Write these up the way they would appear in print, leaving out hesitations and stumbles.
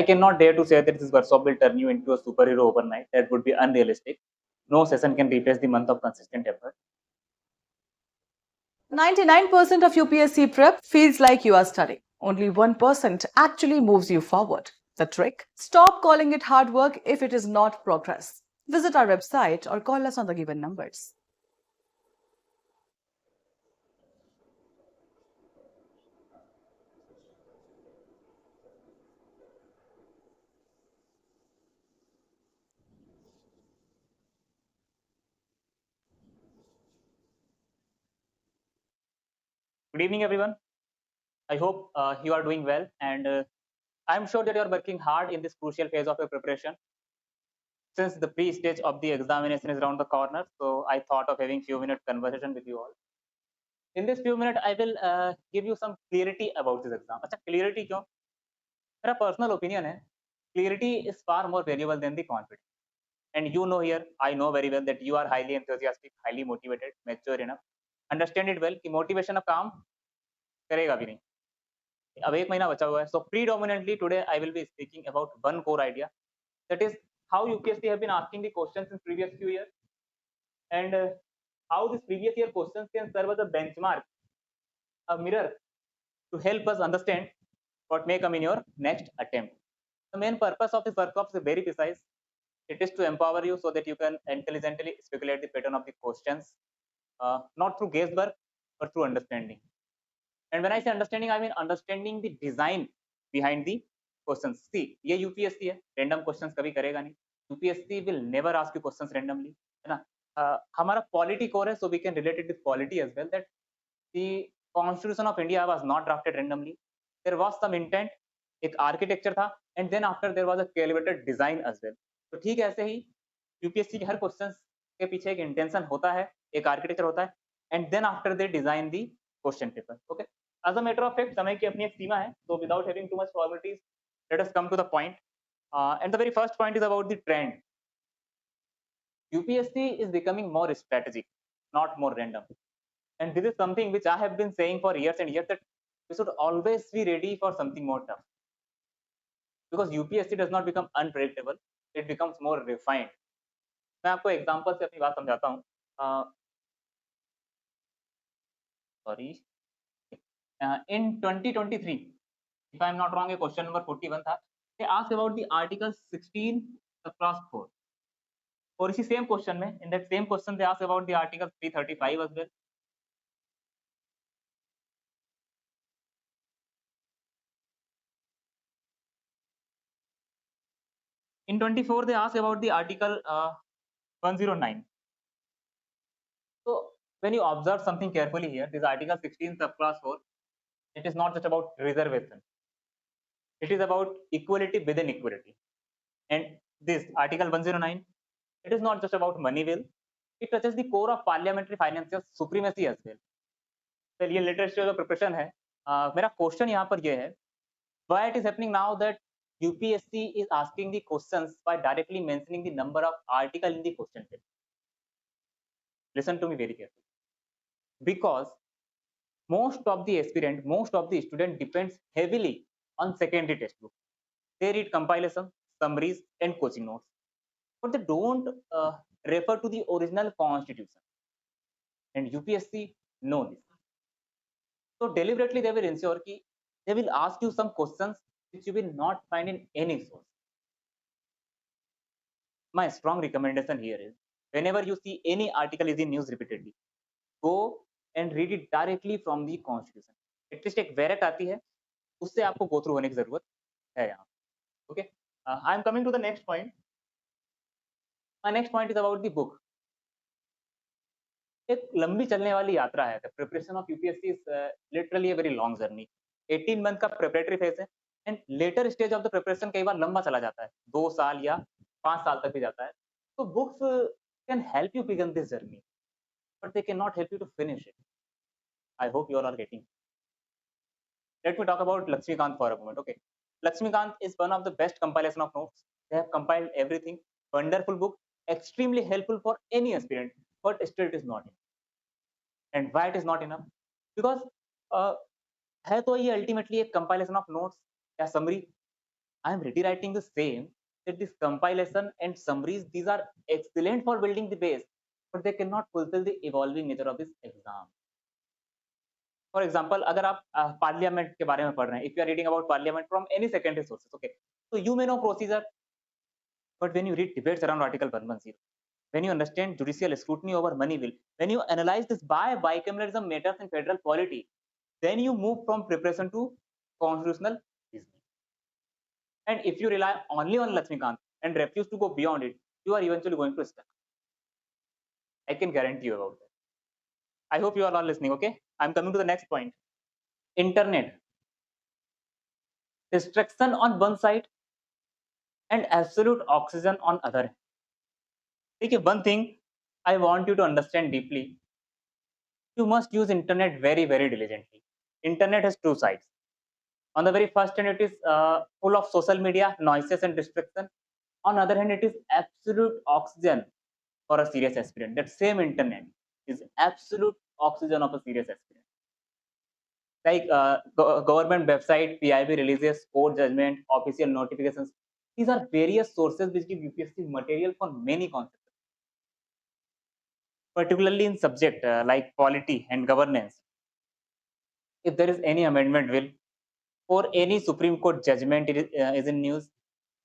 I cannot dare to say that this workshop will turn you into a superhero overnight. That would be unrealistic. No session can replace the month of consistent effort. 99% of UPSC prep feels like you are studying. Only 1% actually moves you forward. The trick? Stop calling it hard work if it is not progress. Visit our website or call us on the given numbers. Good evening, everyone. I hope you are doing well, and I'm sure that you are working hard in this crucial phase of your preparation. Since the pre-stage of the examination is around the corner, so I thought of having few-minute conversation with you all. In this few minutes, I will give you some clarity about this exam. अच्छा, clarity क्यों? मेरा personal opinion है, clarity is far more valuable than the confidence. And you know here, I know very well that you are highly enthusiastic, highly motivated, mature enough. Understand it well कि motivation अब काम करेगा भी नहीं. अब एक महीना बचा हुआ है. So predominantly today I will be speaking about one core idea, that is how UPSC have been asking the questions in previous few years, and how this previous year questions can serve as a benchmark, a mirror to help us understand what may come in your next attempt. The main purpose of this workshop is very precise. It is to empower you so that you can intelligently speculate the pattern of the questions, not through guesswork, but through understanding. And when I say understanding, I mean understanding the design behind the questions. See, ये UPSC है, random questions कभी करेगा नहीं. UPSC will never ask you questions randomly, है ना? हमारा polity core है, so we can relate it with polity as well. That the Constitution of India was not drafted randomly. There was some intent, एक architecture था, and then after there was a calibrated design as well. तो ठीक है, ऐसे ही UPSC के हर questions के पीछे एक intention होता है, एक architecture होता है, and then after they design the question paper. Okay. As a matter of fact, समय की अपनी एक सीमा है, so without having too much formalities, let us come to the point. And the very first point is about the trend. UPSC is becoming more strategic, not more random. And this is something which I have been saying for years and years, that we should always be ready for something more tough. Because UPSC does not become unpredictable, it becomes more refined. मैं आपको example से अपनी बात समझाता हूँ. Sorry. In 2023, if I am not wrong, a question number 41 था. They asked about the Article 16 across 4. और इसी same question में, in that same question they asked about the Article 335 as well. In 24, they asked about the Article 109. So when you observe something carefully here, this Article 16 subclass 4, it is not just about reservation. It is about equality within equality. And this Article 109, it is not just about money will, it touches the core of parliamentary financial supremacy as well. चलिए latest जो preparation है, मेरा question यहाँ पर ये है, why it is happening now that UPSC is asking the questions by directly mentioning the number of article in the question paper. Listen to me very carefully. Because most of the aspirant, most of the student depends heavily on secondary textbook. They read compilation, summaries, and coaching notes, but they don't refer to the original constitution. And UPSC know this. So deliberately they will ensure that they will ask you some questions which you will not find in any source. My strong recommendation here is, whenever you see any article is in news repeatedly, go and read it directly from the constitution. At least एक वेरेट आती है, उससे आपको go through होने की जरूरत है यहाँ. Okay. I am coming to the next point. My next point is about the book. एक लंबी चलने वाली यात्रा है. The preparation of UPSC is literally a very long journey. 18 month का preparatory phase है, and later stage of the preparation कई बार लंबा चला जाता है, 2 साल या 5 साल तक भी जाता है. So books can help you begin this journey, but they cannot help you to finish it. I hope you all are getting. Let me talk about Lakshmikant for a moment. Okay, Lakshmikant is one of the best compilation of notes. They have compiled everything. Wonderful book, extremely helpful for any aspirant, but still it is not enough. And why it is not enough? Because है तो ये ultimately एक compilation of notes या summary, I am rewriting the same, that this compilation and summaries, these are excellent for building the base, but they cannot fulfill the evolving nature of this exam. For example, अगर आप parliament के बारे में पढ़ रहे हैं, if you are reading about parliament from any secondary sources, okay, so you may know procedure, but when you read debates around Article 110, when you understand judicial scrutiny over money bill, when you analyze this by bicameralism matters in federal polity, then you move from preparation to constitutional reasoning. And if you rely only on Lakshmikant and refuse to go beyond it, you are eventually going to stuck. I can guarantee you about that. I hope you are all listening. Okay, I'm coming to the next point. Internet distraction on one side and absolute oxygen on other. Okay, one thing I want you to understand deeply: you must use internet very, very diligently. Internet has two sides. On the very first hand, it is full of social media, noises, and distraction. On the other hand, it is absolute oxygen for a serious aspirant. That same internet is absolute oxygen of a serious aspirant. Like government website, PIB releases, court judgment, official notifications. These are various sources which give UPSC material for many concepts, particularly in subject like polity and governance. If there is any amendment bill, or any Supreme Court judgment is in news,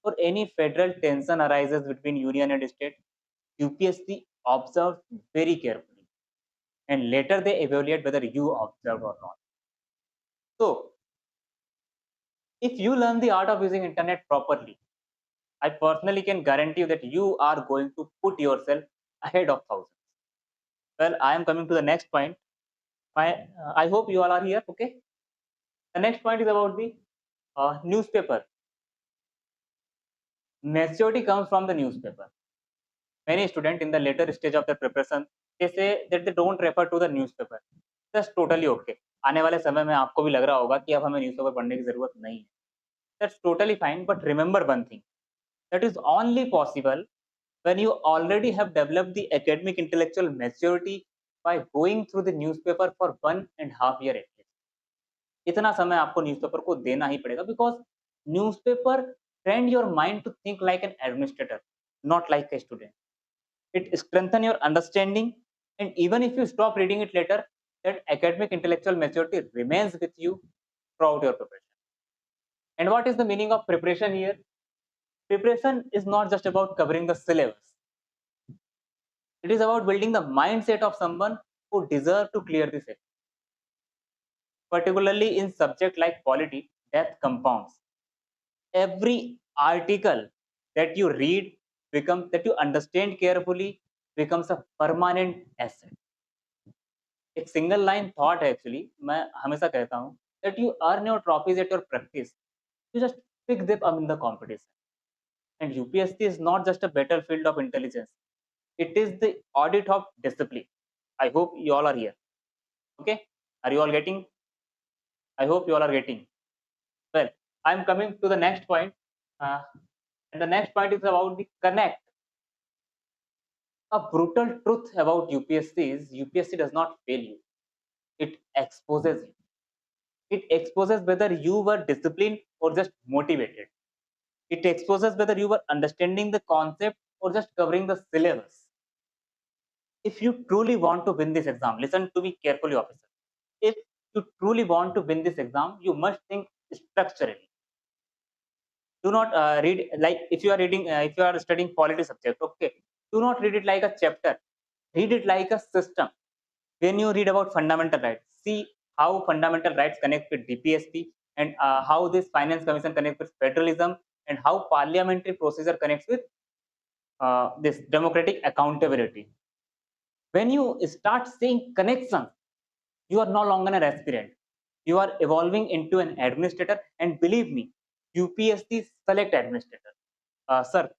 or any federal tension arises between union and state, UPSC observes very carefully, and later they evaluate whether you observed or not. So, if you learn the art of using internet properly, I personally can guarantee you that you are going to put yourself ahead of thousands. Well, I am coming to the next point. I hope you all are here. Okay. The next point is about the newspaper. Maturity comes from the newspaper. Many students in the later stage of their preparation, they say that they don't refer to the newspaper. That's totally okay. आने वाले समय में आपको भी लग रहा होगा कि अब हमें न्यूज़पेपर पढ़ने की जरूरत नहीं है. That's totally fine, but remember one thing: that is only possible when you already have developed the academic intellectual maturity by going through the newspaper for 1.5 years at least. इतना समय आपको न्यूज़पेपर को देना ही पड़ेगा, because newspaper train your mind to think like an administrator, not like a student. It strengthens your understanding, and even if you stop reading it later, that academic intellectual maturity remains with you throughout your preparation. And what is the meaning of preparation here? Preparation is not just about covering the syllabus. It is about building the mindset of someone who deserves to clear this exam. Particularly in subject like polity, that compounds. Every article that you read, that you understand carefully, becomes a permanent asset. एक single line thought है actually, मैं हमेशा कहता हूँ that you earn your trophies at your practice, you just pick them up in the competition. And UPSC is not just a battlefield of intelligence, it is the audit of discipline. I hope you all are here. Okay, are you all getting? I hope you all are getting. Well, I'm coming to the next point, and the next point is about the connect. A brutal truth about UPSC is UPSC does not fail you, it exposes you. It exposes whether you were disciplined or just motivated. It exposes whether you were understanding the concept or just covering the syllabus. If you truly want to win this exam, listen to me carefully, officer. If you truly want to win this exam, you must think structurally. Do not read like if you are reading, if you are studying polity subject, okay. Do not read it like a chapter. Read it like a system. When you read about fundamental rights, see how fundamental rights connect with DPSP, and how this finance commission connects with federalism, and how parliamentary procedure connects with this democratic accountability. When you start seeing connections, you are no longer an aspirant. You are evolving into an administrator, and believe me, UPSC select administrator. Sir,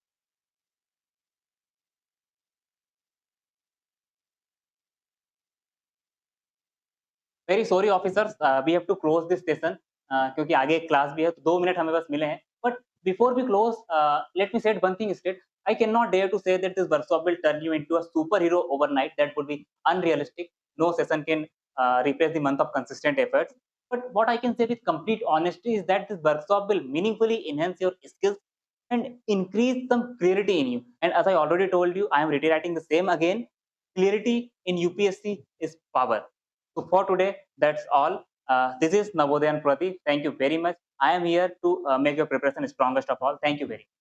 very sorry officers, we have to close this session, क्योंकि आगे एक class भी है, तो 2 minute हमें बस मिले हैं. But before we close, let me set one thing straight. I cannot dare to say that this workshop will turn you into a superhero overnight. That would be unrealistic. No session can replace the month of consistent efforts. But what I can say with complete honesty is that this workshop will meaningfully enhance your skills and increase some clarity in you. And as I already told you, I am reiterating the same again. Clarity in UPSC is power. So for today, that's all. This is Navodayan Pradeep. Thank you very much. I am here to make your preparation strongest of all. Thank you very much.